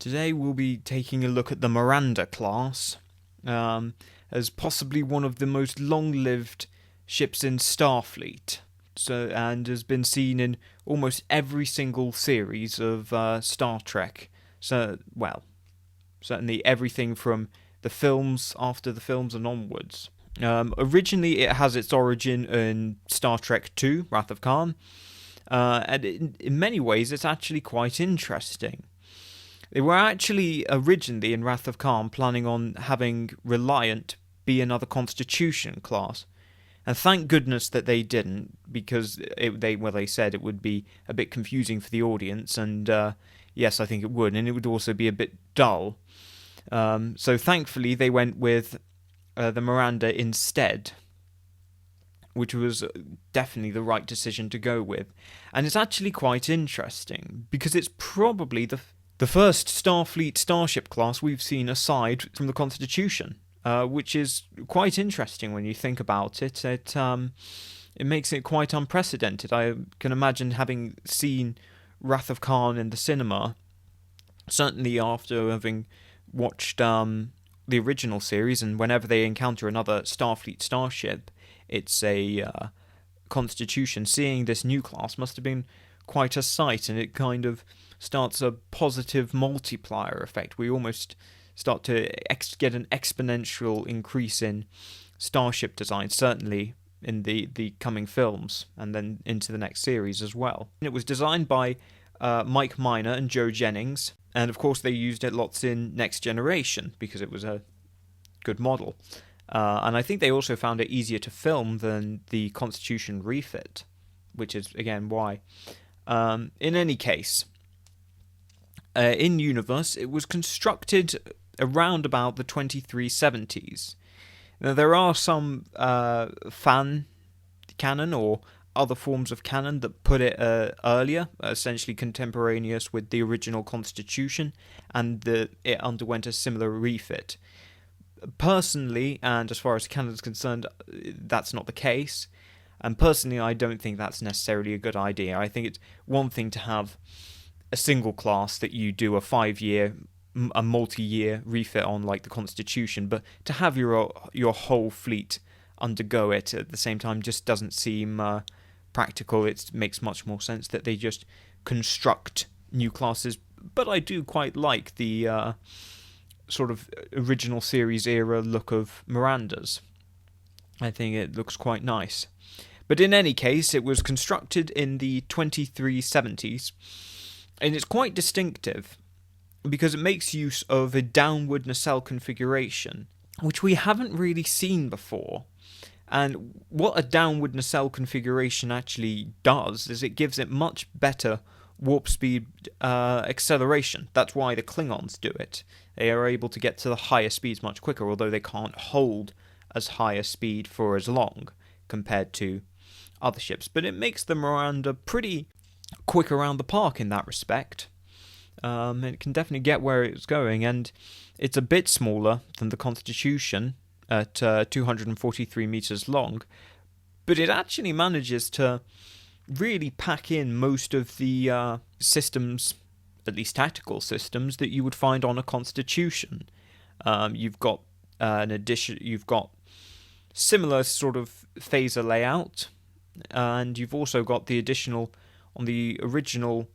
Today we'll be taking a look at the Miranda class, as possibly one of the most long-lived ships in Starfleet, and has been seen in almost every single series of Star Trek. Certainly everything from the films, after the films, and onwards. Originally, it has its origin in Star Trek II, Wrath of Kahn, and in many ways, it's actually quite interesting. They were actually originally in Wrath of Kahn planning on having Reliant be another Constitution class. And thank goodness that they didn't, because they said it would be a bit confusing for the audience, and yes, I think it would, and it would also be a bit dull. So thankfully they went with the Miranda instead, which was definitely the right decision to go with. And it's actually quite interesting, because it's probably the first Starfleet starship class we've seen aside from the Constitution, which is quite interesting when you think about it. It makes it quite unprecedented. I can imagine having seen Wrath of Kahn in the cinema, certainly after having watched the original series, and whenever they encounter another Starfleet starship, it's a Constitution. Seeing this new class must have been quite a sight, and it kind of starts a positive multiplier effect. We almost start to get an exponential increase in starship design, certainly in the coming films, and then into the next series as well. It was designed by Mike Miner and Joe Jennings, and of course they used it lots in Next Generation because it was a good model. And I think they also found it easier to film than the Constitution refit, which is, again, why. In any case, in universe, it was constructed around about the 2370s. Now, there are some fan canon or other forms of canon that put it earlier, essentially contemporaneous with the original Constitution, and it underwent a similar refit. Personally, and as far as canon is concerned, that's not the case. And personally, I don't think that's necessarily a good idea. I think it's one thing to have a single class that you do a multi-year refit on, like the Constitution, but to have your whole fleet undergo it at the same time just doesn't seem practical. It makes much more sense that they just construct new classes. But I do quite like the sort of original series era look of Miranda's. I think it looks quite nice. But in any case, it was constructed in the 2370s, and it's quite distinctive because it makes use of a downward nacelle configuration, which we haven't really seen before. And what a downward nacelle configuration actually does is it gives it much better warp speed acceleration. That's why the Klingons do it. They are able to get to the higher speeds much quicker, although they can't hold as high a speed for as long compared to other ships. But it makes the Miranda pretty quick around the park in that respect. It can definitely get where it's going, and it's a bit smaller than the Constitution at 243 meters long, but it actually manages to really pack in most of the systems, at least tactical systems, that you would find on a Constitution. You've got you've got similar sort of phaser layout, and you've also got the additional, on the original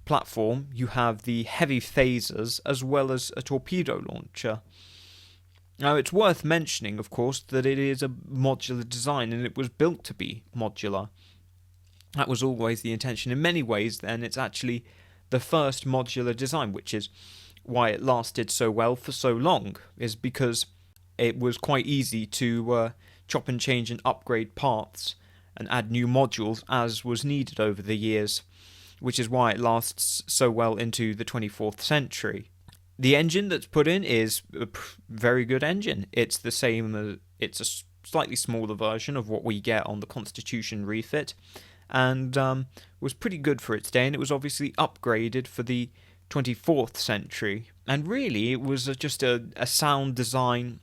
platform, you have the heavy phasers as well as a torpedo launcher. Now, it's worth mentioning, of course, that it is a modular design, and it was built to be modular. That was always the intention. In many ways, then, it's actually the first modular design, which is why it lasted so well for so long, is because it was quite easy to chop and change and upgrade parts and add new modules as was needed over the years, which is why it lasts so well into the 24th century. The engine that's put in is a very good engine. It's the same, it's a slightly smaller version of what we get on the Constitution refit, and was pretty good for its day, and it was obviously upgraded for the 24th century. And really, it was just a sound design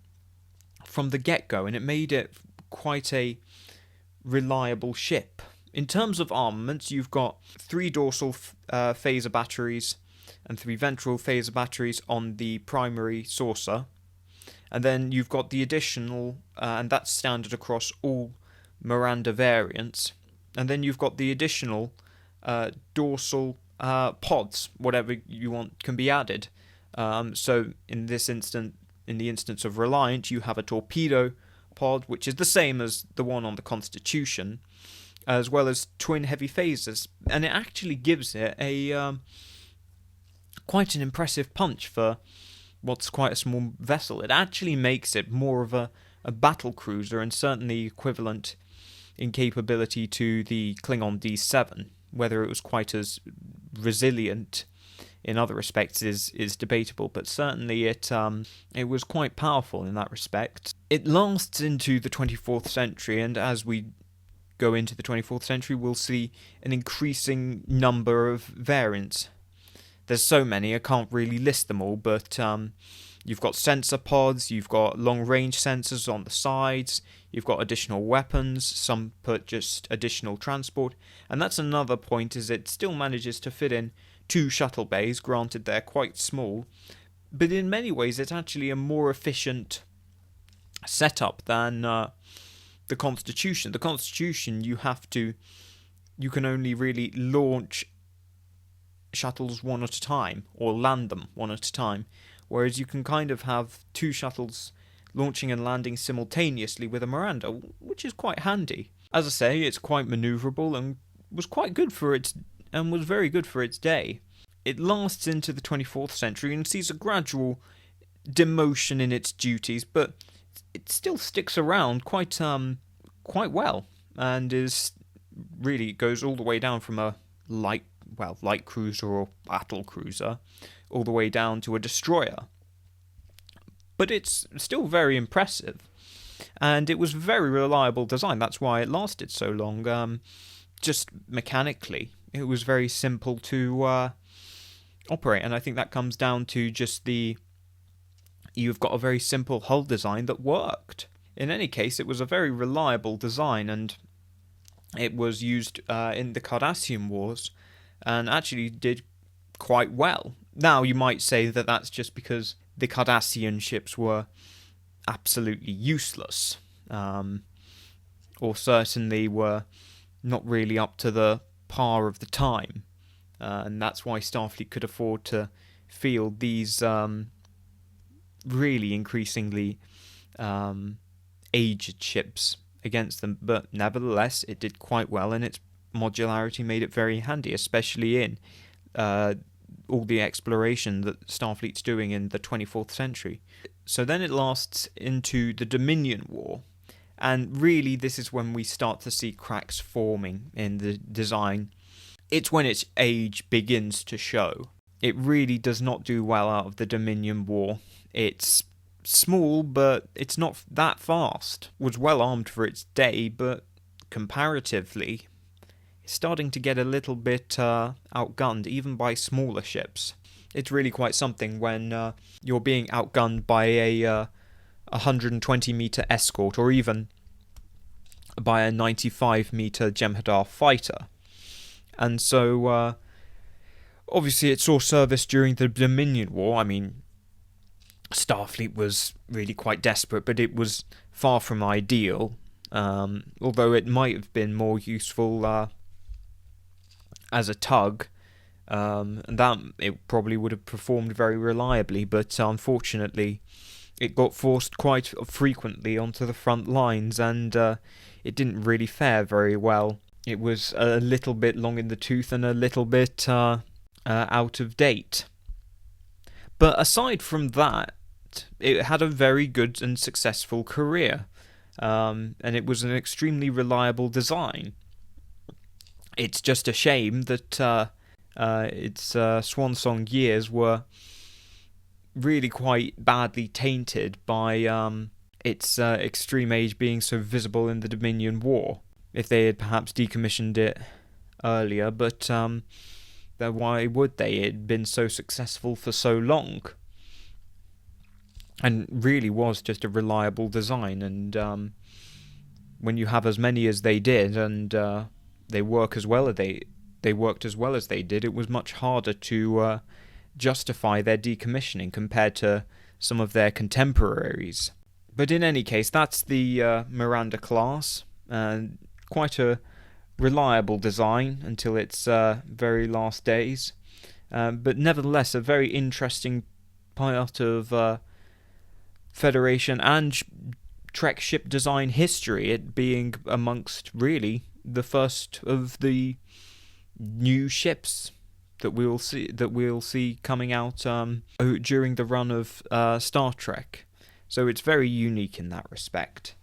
from the get-go, and it made it quite a reliable ship. In terms of armaments, you've got 3 dorsal phaser batteries, and 3 ventral phaser batteries on the primary saucer. And then you've got the additional, and that's standard across all Miranda variants. And then you've got the additional dorsal pods, whatever you want can be added. So in the instance of Reliant, you have a torpedo pod, which is the same as the one on the Constitution, as well as twin heavy phasers, and it actually gives it a quite an impressive punch for what's quite a small vessel. It actually makes it more of a battle cruiser, and certainly equivalent in capability to the Klingon D7. Whether it was quite as resilient in other respects is debatable, but certainly it was quite powerful in that respect. It lasts into the 24th century, and as we go into the 24th century, we'll see an increasing number of variants. There's so many, I can't really list them all, but you've got sensor pods, you've got long-range sensors on the sides, you've got additional weapons, some put just additional transport, and that's another point, is it still manages to fit in 2 shuttle bays, granted they're quite small, but in many ways it's actually a more efficient setup than the Constitution. The Constitution, you can only really launch shuttles one at a time, or land them one at a time, whereas you can kind of have 2 shuttles launching and landing simultaneously with a Miranda, which is quite handy. As I say, it's quite manoeuvrable and was very good for its day. It lasts into the 24th century and sees a gradual demotion in its duties, but it still sticks around quite well, and goes all the way down from a light cruiser or battle cruiser, all the way down to a destroyer. But it's still very impressive, and it was very reliable design. That's why it lasted so long. Just mechanically, it was very simple to operate, and I think that comes down to just you've got a very simple hull design that worked. In any case, it was a very reliable design, and it was used in the Cardassian Wars, and actually did quite well. Now, you might say that that's just because the Cardassian ships were absolutely useless, or certainly were not really up to the par of the time, and that's why Starfleet could afford to field these really increasingly aged ships against them. But nevertheless, it did quite well, and its modularity made it very handy, especially in all the exploration that Starfleet's doing in the 24th century. So then it lasts into the Dominion War, and really this is when we start to see cracks forming in the design. It's when its age begins to show. It really does not do well out of the Dominion War. It's small, but it's not that fast. It was well armed for its day, but comparatively starting to get a little bit outgunned, even by smaller ships. It's really quite something when you're being outgunned by a 120-meter escort, or even by a 95-meter Jem'Hadar fighter. And so, obviously it saw service during the Dominion War. I mean, Starfleet was really quite desperate, but it was far from ideal, although it might have been more useful as a tug, and that it probably would have performed very reliably, but unfortunately it got forced quite frequently onto the front lines, and it didn't really fare very well. It was a little bit long in the tooth and a little bit out of date. But aside from that, it had a very good and successful career, and it was an extremely reliable design. It's just a shame that its swan song years were really quite badly tainted by its extreme age being so visible in the Dominion War. If they had perhaps decommissioned it earlier, but then why would they? It had been so successful for so long, and really was just a reliable design. And when you have as many as they did, and they worked as well as they did, it was much harder to justify their decommissioning compared to some of their contemporaries. But in any case, that's the Miranda class. Quite a reliable design until its very last days. But nevertheless, a very interesting part of Federation and Trek ship design history, it being amongst really the first of the new ships that we'll see coming out during the run of Star Trek. So it's very unique in that respect.